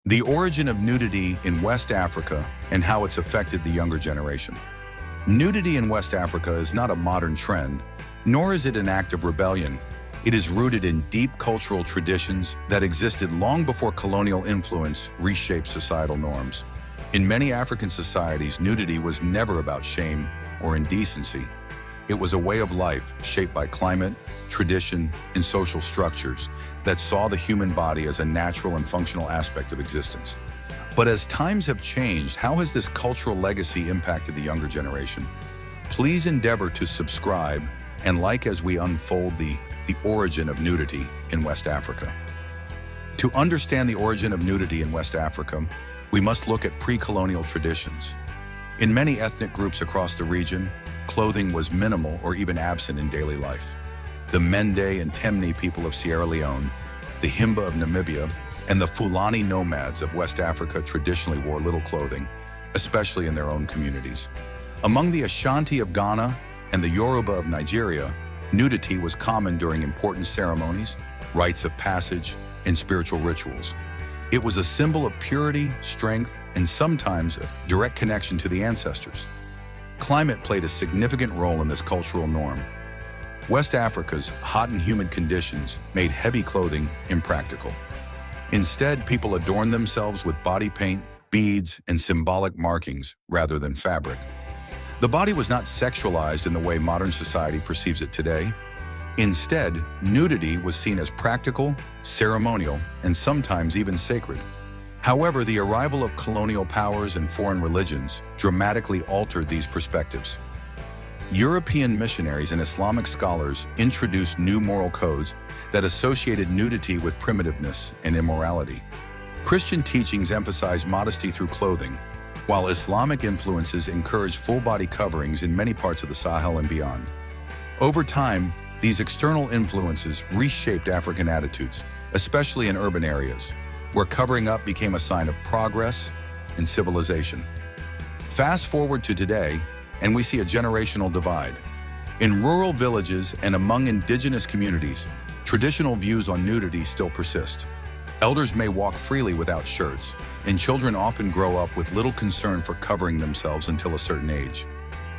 The origin of nudity in West Africa and how it's affected the younger generation. Nudity in West Africa is not a modern trend, nor is it an act of rebellion. It is rooted in deep cultural traditions that existed long before colonial influence reshaped societal norms. In many African societies, nudity was never about shame or indecency. It was a way of life shaped by climate, tradition, and social structures that saw the human body as a natural and functional aspect of existence. But as times have changed, how has this cultural legacy impacted the younger generation? Please endeavor to subscribe and like as we unfold the origin of nudity in West Africa. To understand the origin of nudity in West Africa, we must look at pre-colonial traditions. In many ethnic groups across the region, clothing was minimal or even absent in daily life. The Mende and Temne people of Sierra Leone, the Himba of Namibia, and the Fulani nomads of West Africa traditionally wore little clothing, especially in their own communities. Among the Ashanti of Ghana and the Yoruba of Nigeria, nudity was common during important ceremonies, rites of passage, and spiritual rituals. It was a symbol of purity, strength, and sometimes a direct connection to the ancestors. Climate played a significant role in this cultural norm. West Africa's hot and humid conditions made heavy clothing impractical. Instead, people adorned themselves with body paint, beads, and symbolic markings rather than fabric. The body was not sexualized in the way modern society perceives it today. Instead, nudity was seen as practical, ceremonial, and sometimes even sacred. However, the arrival of colonial powers and foreign religions dramatically altered these perspectives. European missionaries and Islamic scholars introduced new moral codes that associated nudity with primitiveness and immorality. Christian teachings emphasized modesty through clothing, while Islamic influences encouraged full-body coverings in many parts of the Sahel and beyond. Over time, these external influences reshaped African attitudes, especially in urban areas, where covering up became a sign of progress and civilization. Fast forward to today, and we see a generational divide. In rural villages and among indigenous communities, traditional views on nudity still persist. Elders may walk freely without shirts, and children often grow up with little concern for covering themselves until a certain age.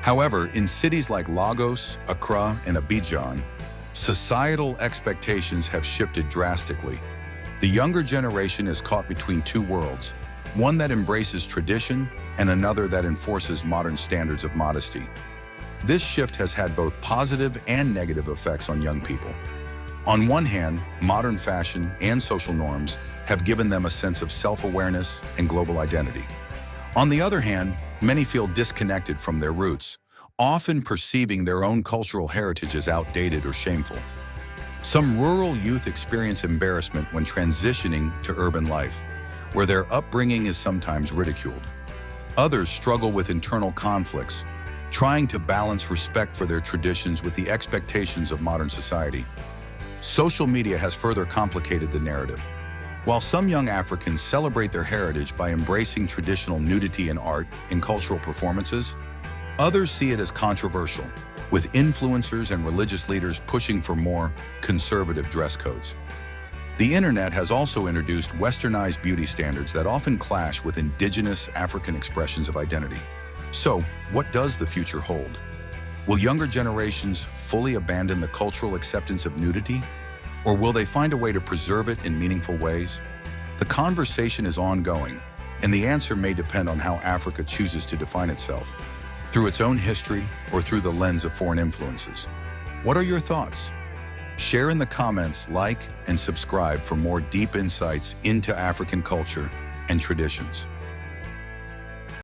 However, in cities like Lagos, Accra, and Abidjan, societal expectations have shifted drastically. The younger generation is caught between two worlds, one that embraces tradition and another that enforces modern standards of modesty. This shift has had both positive and negative effects on young people. On one hand, modern fashion and social norms have given them a sense of self-awareness and global identity. On the other hand, many feel disconnected from their roots, often perceiving their own cultural heritage as outdated or shameful. Some rural youth experience embarrassment when transitioning to urban life, where their upbringing is sometimes ridiculed. Others struggle with internal conflicts, trying to balance respect for their traditions with the expectations of modern society. Social media has further complicated the narrative. While some young Africans celebrate their heritage by embracing traditional nudity in art and cultural performances, others see it as controversial, with influencers and religious leaders pushing for more conservative dress codes. The internet has also introduced westernized beauty standards that often clash with indigenous African expressions of identity. So, what does the future hold? Will younger generations fully abandon the cultural acceptance of nudity? Or will they find a way to preserve it in meaningful ways? The conversation is ongoing, and the answer may depend on how Africa chooses to define itself, through its own history or through the lens of foreign influences. What are your thoughts? Share in the comments, like, and subscribe for more deep insights into African culture and traditions.